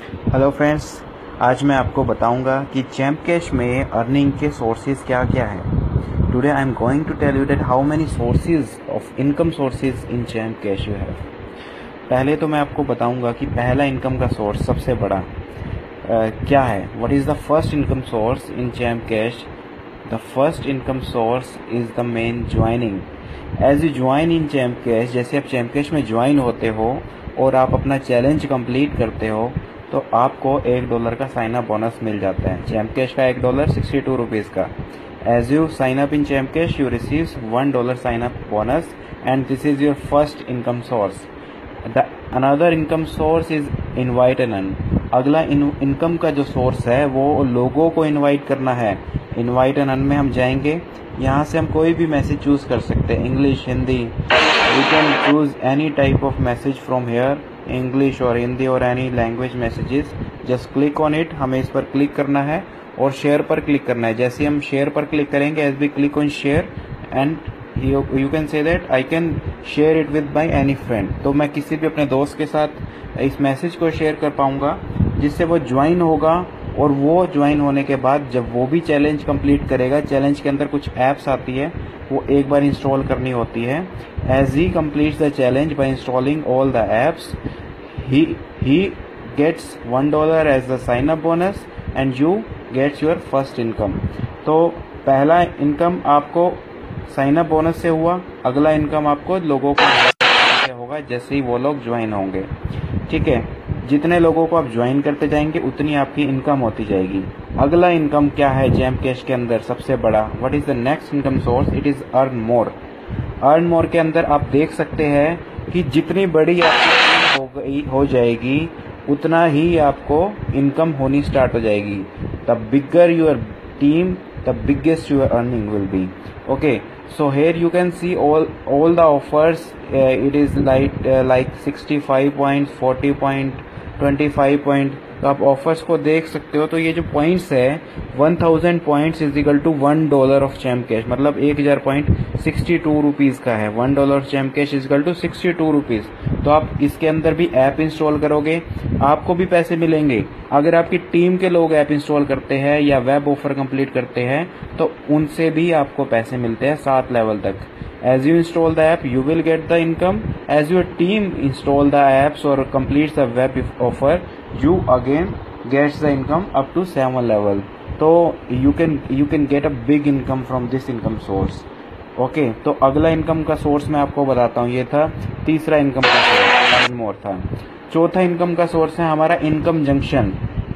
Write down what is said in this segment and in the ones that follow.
Hello friends, आज मैं आपको बताऊंगा कि चैम्प कैश में अर्निंग के सोर्सेज क्या क्या है। Today I am going to tell you that how many sources of income sources in Champ Cash you have. पहले तो मैं आपको बताऊंगा कि पहला इनकम का सोर्स सबसे बड़ा क्या है। What is the first income source in Champ Cash? The first income source is the main joining. As you join in Champ Cash, जैसे आप चैम्प कैश में ज्वाइन होते हो और आप अपना चैलेंज कंप्लीट करते हो तो आपको $1 का साइन अप बोनस मिल जाता है। चैम्प कैश का $1 62 रुपीज़ का। As you sign up in Champ Cash you receive $1 sign up bonus and this is your first income source. The another income source is invite and earn. अगला income का जो source है वो लोगों को invite करना है। इनवाइट एंड अर्न में हम जाएंगे, यहाँ से हम कोई भी मैसेज चूज कर सकते हैं, English, Hindi. We can choose any type of message from here, English और हिंदी और any language messages. Just click on it, हमें इस पर क्लिक करना है और शेयर पर क्लिक करना है। जैसे हम शेयर पर क्लिक करेंगे, as we click on share and you can say that I can share it with my any friend. तो मैं किसी भी अपने दोस्त के साथ इस मैसेज को शेयर कर पाऊंगा जिससे वो ज्वाइन होगा। और वो ज्वाइन होने के बाद जब वो भी चैलेंज कंप्लीट करेगा, चैलेंज के अंदर कुछ ऐप्स आती है वो एक बार इंस्टॉल करनी होती है। As he completes the challenge by installing all the apps, he gets $1 as the sign up bonus and you gets your first income। तो पहला इनकम आपको साइन अप बोनस से हुआ, अगला इनकम आपको लोगों को से होगा जैसे ही वो लोग ज्वाइन होंगे। ठीक है, जितने लोगों को आप ज्वाइन करते जाएंगे उतनी आपकी इनकम होती जाएगी। अगला इनकम क्या है चैम्प कैश के अंदर सबसे बड़ा? What is the next income source? It is earn more. Earn more के अंदर आप देख सकते हैं कि जितनी बड़ी आपकी हो जाएगी उतना ही आपको इनकम होनी स्टार्ट हो जाएगी। The bigger your team, the biggest your earning will be. Okay, so here you can see all the offers। it is like 65 points, 40 point, 25 point। तो आप ऑफर्स को देख सकते हो। तो ये जो पॉइंट्स है 1000 points is equal to $1 of Champ Cash, मतलब 1000 पॉइंट 62 रुपीज का है। $1 of Champ Cash is equal to 62 rupees. तो आप इसके अंदर भी ऐप इंस्टॉल करोगे, आपको भी पैसे मिलेंगे। अगर आपकी टीम के लोग ऐप इंस्टॉल करते हैं या वेब ऑफर कंप्लीट करते हैं तो उनसे भी आपको पैसे मिलते हैं 7 लेवल तक। As you install the app, you will get the income. As your team install the apps or completes the web offer, you again gets the income up to 7 level. So you can get a big income from this income source. Okay, तो अगला income का source मैं आपको बताता हूँ। ये था तीसरा इनकम का सोर्स, मोर था। चौथा इनकम का सोर्स है हमारा इनकम जंक्शन।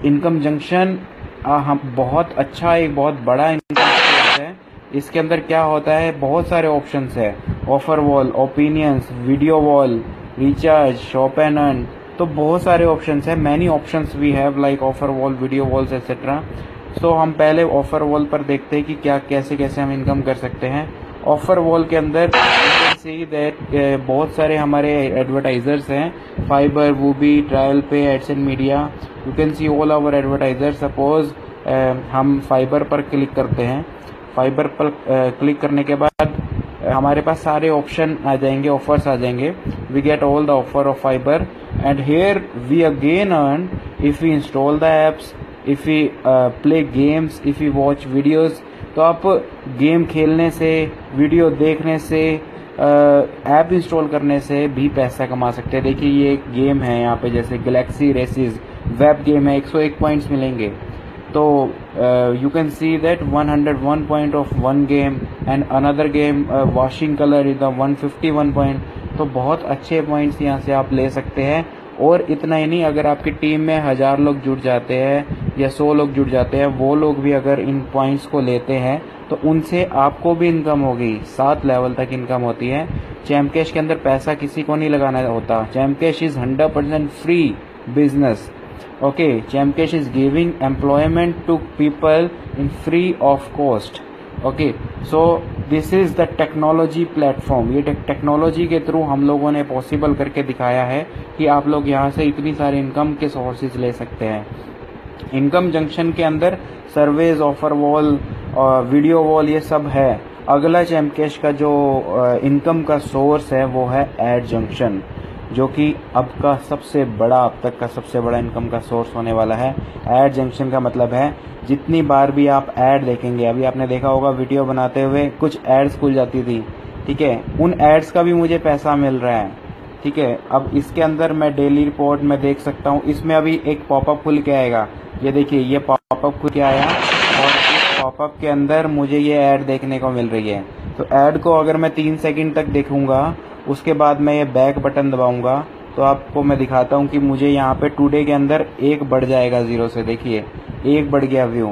इनकम जंक्शन हम बहुत अच्छा, एक बहुत बड़ा इनकम सोर्स है। इसके अंदर क्या होता है, बहुत सारे ऑप्शंस है। Offer wall, opinions, video wall, recharge, shop and earn. तो बहुत सारे ऑप्शंस है। Many options we have like offer wall, video walls etcetera. तो हम पहले ऑफर वॉल पर देखते हैं कि क्या कैसे कैसे हम इनकम कर सकते हैं। ऑफर वॉल के अंदर सी दैट बहुत सारे हमारे एडवर्टाइजर्स हैं, Fyber, Woobi, TrialPay, ads and media. You can see all our advertiser. Suppose हम फाइबर पर क्लिक करते हैं। फाइबर पर क्लिक करने के बाद हमारे पास सारे ऑप्शन आ जाएंगे, ऑफर्स आ जाएंगे। We get all the offer of Fyber and here we again earn if we install the apps, if we play games, if we watch videos. तो आप गेम खेलने से, वीडियो देखने से, ऐप इंस्टॉल करने से भी पैसा कमा सकते हैं। देखिए ये एक गेम है यहाँ पे, जैसे गैलेक्सी रेसिस वेब गेम है, 101 पॉइंट्स मिलेंगे। तो you can see that 101 point of one game and another game washing color is the 151 point। तो बहुत अच्छे पॉइंट्स यहाँ से आप ले सकते हैं। और इतना ही नहीं, अगर आपकी टीम में 1000 लोग जुड़ जाते हैं या 100 लोग जुड़ जाते हैं, वो लोग भी अगर इन पॉइंट्स को लेते हैं तो उनसे आपको भी इनकम होगी। 7 लेवल तक इनकम होती है। चैम्प कैश के अंदर पैसा किसी को नहीं लगाना होता। Champ Cash is 100% free business. Okay, champ cash is giving employment to people in free of cost। Okay, so this is the technology platform। ये टेक्नोलॉजी के थ्रू हम लोगों ने पॉसिबल करके दिखाया है कि आप लोग यहाँ से इतनी सारी इनकम के सोर्सेज ले सकते हैं। इनकम जंक्शन के अंदर surveys, offer wall, video wall, ये सब है। अगला चैम्प कैश का जो इनकम का सोर्स है वो है एड जंक्शन। जो कि अब तक का सबसे बड़ा इनकम का सोर्स होने वाला है। ऐड जंक्शन का मतलब है जितनी बार भी आप ऐड देखेंगे, अभी आपने देखा होगा वीडियो बनाते हुए कुछ एड्स खुल जाती थी, ठीक है, उन एड्स का भी मुझे पैसा मिल रहा है, ठीक है। अब इसके अंदर मैं डेली रिपोर्ट में देख सकता हूँ, इसमें अभी एक पॉपअप खुल के आएगा, ये देखिए ये पॉपअप खुल के आया और इस पॉपअप के अंदर मुझे ये ऐड देखने को मिल रही है। तो ऐड को अगर मैं 3 सेकंड तक देखूंगा, उसके बाद मैं ये बैक बटन दबाऊंगा तो आपको मैं दिखाता हूँ कि मुझे यहाँ पे टुडे के अंदर 1 बढ़ जाएगा 0 से, देखिए 1 बढ़ गया व्यू।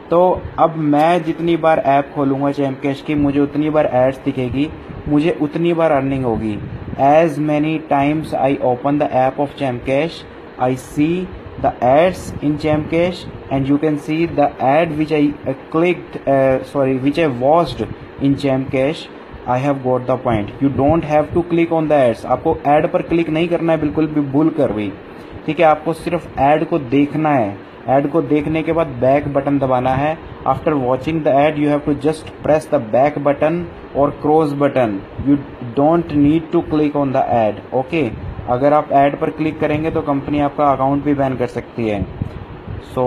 तो अब मैं जितनी बार ऐप खोलूंगा चैम्पकैश की, मुझे उतनी बार एड्स दिखेगी, मुझे उतनी बार अर्निंग होगी। As many times I open the app of ChampCash, I see the ads in Chempcash and you can see the ad which I watched in Chempcash. I have got the point. You don't have to click on the ads. आपको ad पर click नहीं करना है, बिल्कुल भी भूल कर भी, ठीक है। आपको सिर्फ ad को देखना है। ad को देखने के बाद बैक बटन दबाना है। After watching the ad you have to just press the back button or cross button. You don't need to click on the ad. Okay. अगर आप ऐड पर क्लिक करेंगे तो कंपनी आपका अकाउंट भी बैन कर सकती है। सो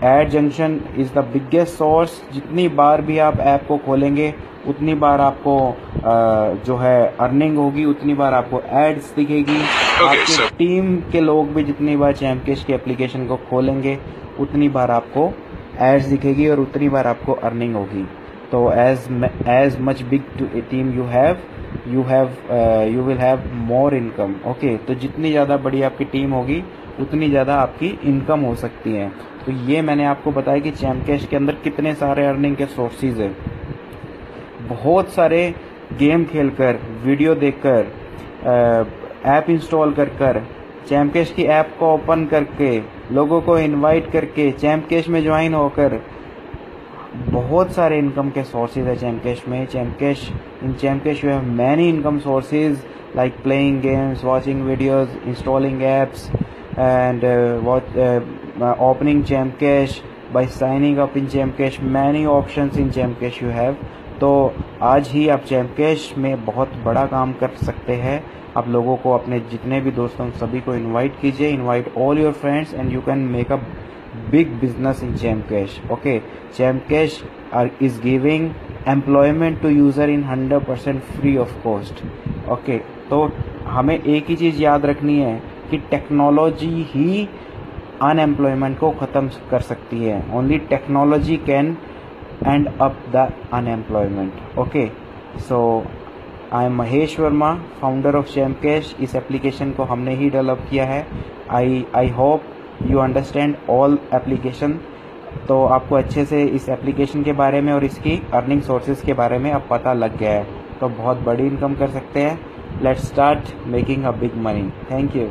add junction is the biggest source. जितनी बार भी आप ऐप को खोलेंगे उतनी बार आपको जो है अर्निंग होगी, उतनी बार आपको एड्स दिखेगी। आपकी टीम के लोग भी जितनी बार चैम्पकैश की एप्लीकेशन को खोलेंगे उतनी बार आपको एड्स दिखेगी और उतनी बार आपको अर्निंग होगी। तो as much big team you will have more income. Okay, तो जितनी ज़्यादा बड़ी आपकी टीम होगी उतनी ज़्यादा आपकी इनकम हो सकती है। तो ये मैंने आपको बताया कि चैम्पकैश के अंदर कितने सारे अर्निंग के सोर्सेज है। बहुत सारे गेम खेलकर, वीडियो देखकर, ऐप इंस्टॉल कर चैम्पकैश की ऐप को ओपन करके, लोगों को इनवाइट करके, चैम्पकैश में ज्वाइन होकर बहुत सारे इनकम के सोर्सेज है चैम्पकैश में। In ChampCash you have many income sources like playing games, watching videos, installing apps and opening ChampCash by signing up in ChampCash. Many options in ChampCash you have. तो आज ही आप चैम्पकैश में बहुत बड़ा काम कर सकते हैं। आप लोगों को, अपने जितने भी दोस्तों सभी को इनवाइट कीजिए, invite all your friends and you can make a big business in Chempcash. Okay, Chempcash is giving employment to user in 100% free of cost. Okay, तो हमें एक ही चीज़ याद रखनी है कि टेक्नोलॉजी ही अनएम्प्लॉयमेंट को ख़त्म कर सकती है। Only technology can end up the unemployment. Okay, so I am Mahesh Verma, founder of ChampCash. इस एप्लीकेशन को हमने ही डेवलप किया है। I hope you understand all application. तो आपको अच्छे से इस एप्लीकेशन के बारे में और इसकी अर्निंग सोर्सेज के बारे में अब पता लग गया है, तो बहुत बड़ी इनकम कर सकते हैं। Let's start making a big money. Thank you.